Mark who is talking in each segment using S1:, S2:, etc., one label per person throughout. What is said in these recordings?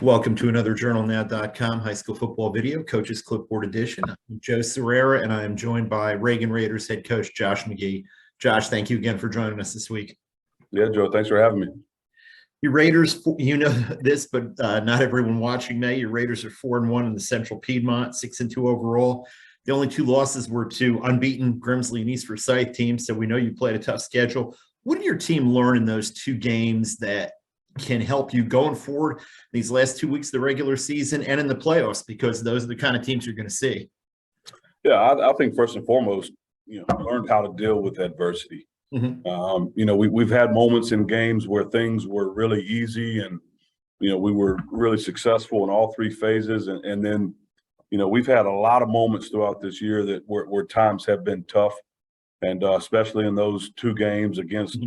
S1: Welcome to another JournalNow.com high school football video, Coach's Clipboard Edition. I'm Joe Serrera, and I am joined by Reagan Raiders head coach Josh McGee. Josh, thank you again for joining us this week.
S2: Yeah, Joe, thanks for having me.
S1: Your Raiders, you know this, but not everyone watching may. Your Raiders are 4-1 in the Central Piedmont, 6-2 overall. The only two losses were to unbeaten Grimsley and East Forsyth teams, so we know you played a tough schedule. What did your team learn in those two games that can help you going forward these last 2 weeks of the regular season and in the playoffs, because those are the kind of teams you're going to see?
S2: Yeah, I think first and foremost, learned how to deal with adversity. We've had moments in games where things were really easy and, we were really successful in all three phases. And then, we've had a lot of moments throughout this year that where times have been tough. And especially in those two games against,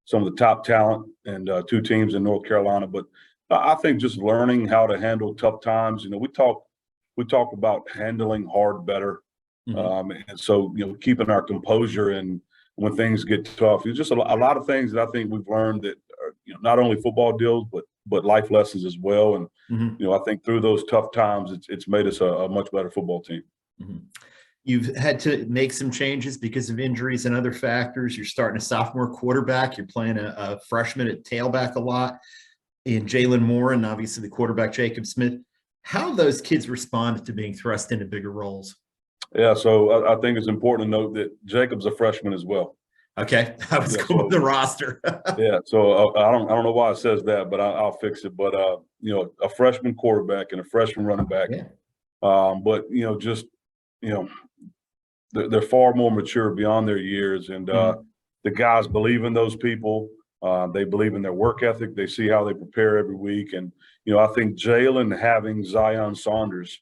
S2: some of the top talent and two teams in North Carolina. But I think just learning how to handle tough times. We talk about handling hard better. And so, keeping our composure and when things get tough, it's just a lot of things that I think we've learned that are, not only football deals, but life lessons as well. And, I think through those tough times, it's made us a much better football team.
S1: You've had to make some changes because of injuries and other factors. You're starting a sophomore quarterback. You're playing a freshman at tailback a lot in Jalen Moore and obviously the quarterback Jacob Smith. How have those kids responded to being thrust into bigger roles?
S2: Yeah, so I think it's important to note that Jacob's a freshman as well.
S1: Okay, I was going with the roster.
S2: Yeah, so I don't know why it says that, but I'll fix it. But a freshman quarterback and a freshman running back.
S1: Yeah.
S2: They're far more mature beyond their years, and the guys believe in those people. They believe in their work ethic. They see how they prepare every week, and I think Jalen having Zion Saunders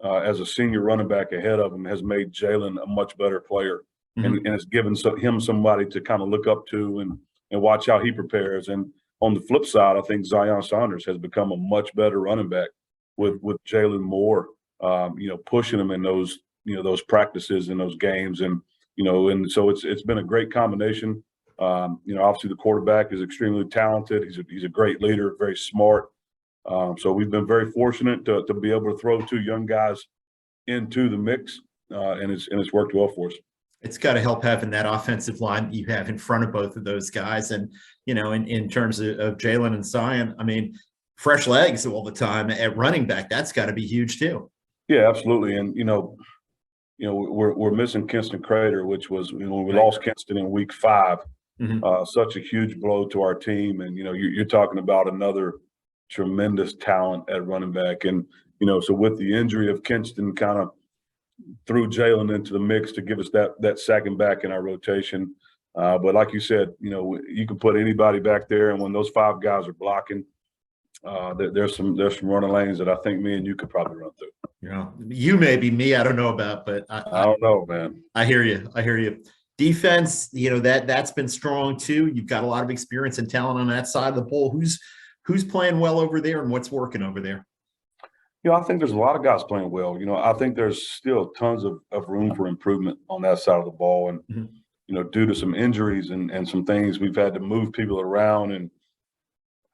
S2: as a senior running back ahead of him has made Jalen a much better player, and it's given him somebody to kind of look up to and watch how he prepares. And on the flip side, I think Zion Saunders has become a much better running back with Jalen Moore, pushing him in those practices and those games. And so it's been a great combination. Obviously the quarterback is extremely talented. He's a great leader, very smart. So we've been very fortunate to be able to throw two young guys into the mix, and it's worked well for us.
S1: It's got to help having that offensive line you have in front of both of those guys. And, in terms of Jalen and Zion, I mean, fresh legs all the time at running back, that's got to be huge too.
S2: Yeah, absolutely. And, we're missing Kinston Crater, which was, when we lost Kinston in week 5, such a huge blow to our team. And, you're talking about another tremendous talent at running back. And, so with the injury of Kinston, kind of threw Jalen into the mix to give us that second back in our rotation. But like you said, you can put anybody back there, and when those 5 guys are blocking, there's some running lanes that I think me and you could probably run through.
S1: You may be, me, I don't know about, but
S2: I don't know, man.
S1: I hear you. Defense, that's been strong too. You've got a lot of experience and talent on that side of the ball. Who's playing well over there, and what's working over there?
S2: I think there's a lot of guys playing well. I think there's still tons of room for improvement on that side of the ball. And, due to some injuries and some things, we've had to move people around and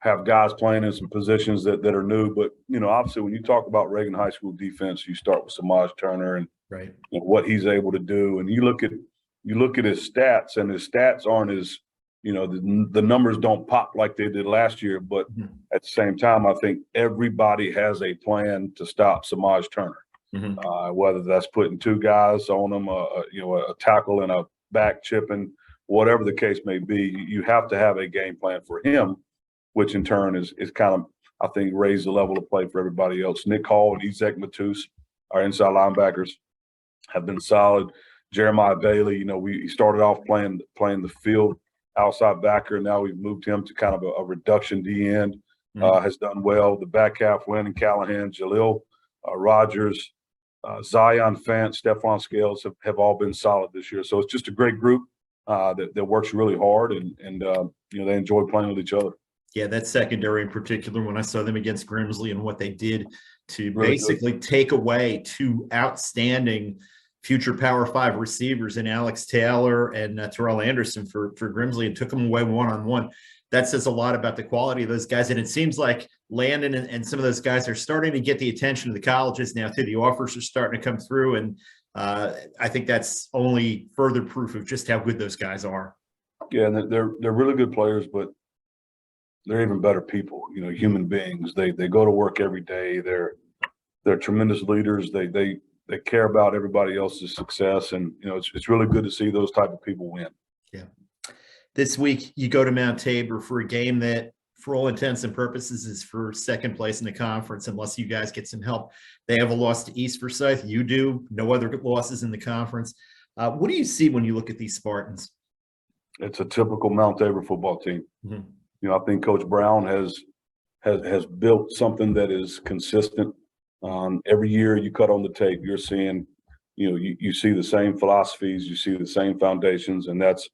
S2: have guys playing in some positions that are new. But, obviously when you talk about Reagan High School defense, you start with Samaj Turner and what he's able to do. And you look at his stats, and his stats aren't as, the numbers don't pop like they did last year. But at the same time, I think everybody has a plan to stop Samaj Turner, whether that's putting 2 guys on him, a tackle and a back chipping, whatever the case may be. You have to have a game plan for him, which in turn is kind of, I think, raised the level of play for everybody else. Nick Hall and Ezek Matus, our inside linebackers, have been solid. Jeremiah Bailey, we started off playing the field outside backer. Now we've moved him to kind of a reduction D end, has done well. The back half, Landon Callahan, Jaleel Rogers, Zion Fant, Stephon Scales have all been solid this year. So it's just a great group that works really hard, and they enjoy playing with each other.
S1: Yeah, that secondary in particular, when I saw them against Grimsley and what they did to basically take away 2 outstanding future Power 5 receivers in Alex Taylor and Terrell Anderson for Grimsley, and took them away one-on-one. that says a lot about the quality of those guys. And it seems like Landon and some of those guys are starting to get the attention of the colleges now too. The offers are starting to come through. And I think that's only further proof of just how good those guys are.
S2: Yeah, and they're really good players, but they're even better people, human beings. They go to work every day. They're tremendous leaders. They care about everybody else's success. And, it's really good to see those type of people win.
S1: Yeah. This week you go to Mount Tabor for a game that, for all intents and purposes, is for second place in the conference, unless you guys get some help. They have a loss to East Forsyth. You do. No other losses in the conference. What do you see when you look at these Spartans?
S2: It's a typical Mount Tabor football team.
S1: Mm-hmm.
S2: I think Coach Brown has built something that is consistent. Every year you cut on the tape, you're seeing, you see the same philosophies, you see the same foundations, and that's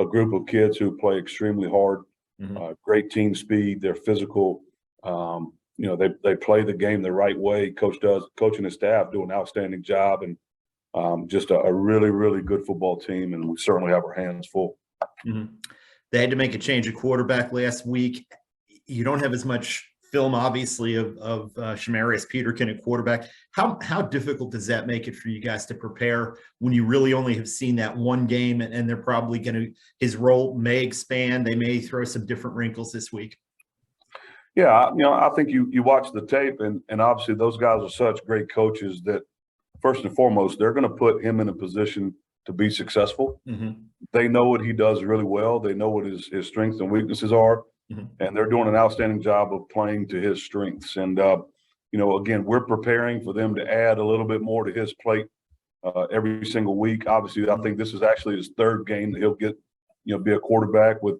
S2: a group of kids who play extremely hard.
S1: Mm-hmm.
S2: Great team speed. They're physical. They play the game the right way. Coach and his staff do an outstanding job, and just a really, really good football team. And we certainly have our hands full.
S1: Mm-hmm. They had to make a change of quarterback last week. You don't have as much film, obviously, of Shamarius Peterkin at quarterback. How difficult does that make it for you guys to prepare when you really only have seen that one game, and they're probably his role may expand. They may throw some different wrinkles this week.
S2: Yeah, I think you watch the tape, and obviously those guys are such great coaches that first and foremost, they're going to put him in a position to be successful.
S1: Mm-hmm.
S2: They know what he does really well. They know what his strengths and weaknesses are.
S1: Mm-hmm.
S2: And they're doing an outstanding job of playing to his strengths. And, again, we're preparing for them to add a little bit more to his plate every single week. Obviously, I think this is actually his third game that he'll get, be a quarterback with,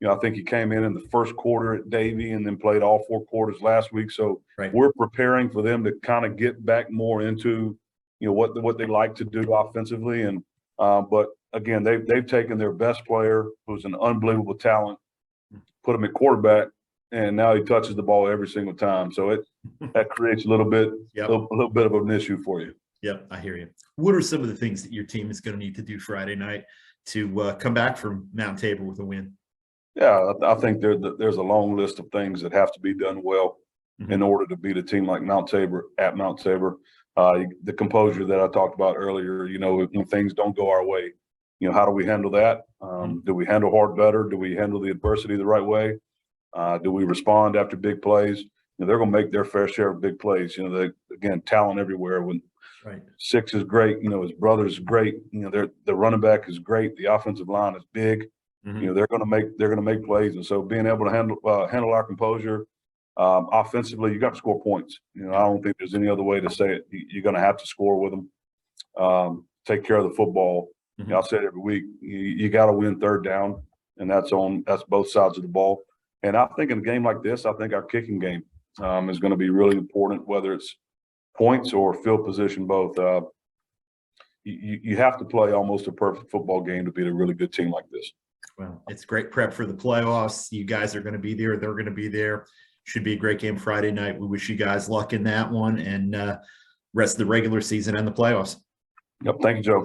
S2: I think he came in the first quarter at Davie and then played all 4 quarters last week. So
S1: right.
S2: We're preparing for them to kind of get back more into, what they like to do offensively. And, but again, they've taken their best player, who's an unbelievable talent, put him at quarterback, and now he touches the ball every single time. So that creates a little bit of an issue for you.
S1: Yep, I hear you. What are some of the things that your team is going to need to do Friday night to come back from Mount Tabor with a win?
S2: Yeah, I think there's a long list of things that have to be done well in order to beat a team like Mount Tabor at Mount Tabor. The composure that I talked about earlier, when things don't go our way, how do we handle that? Do we handle hard better? Do we handle the adversity the right way? Do we respond after big plays? They're going to make their fair share of big plays. Again, talent everywhere. When
S1: right.
S2: Six is great, his brother's great. The running back is great. The offensive line is big.
S1: Mm-hmm.
S2: They're going to make plays, and so being able to handle our composure offensively, you got to score points. I don't think there's any other way to say it. You're going to have to score with them. Take care of the football.
S1: Mm-hmm.
S2: I'll say it every week. You got to win third down, and that's both sides of the ball. And I think in a game like this, I think our kicking game is going to be really important, whether it's points or field position, both. You have to play almost a perfect football game to beat a really good team like this.
S1: Well, it's great prep for the playoffs. You guys are going to be there. They're going to be there. Should be a great game Friday night. We wish you guys luck in that one, and rest of the regular season and the playoffs.
S2: Yep. Thank you, Joe.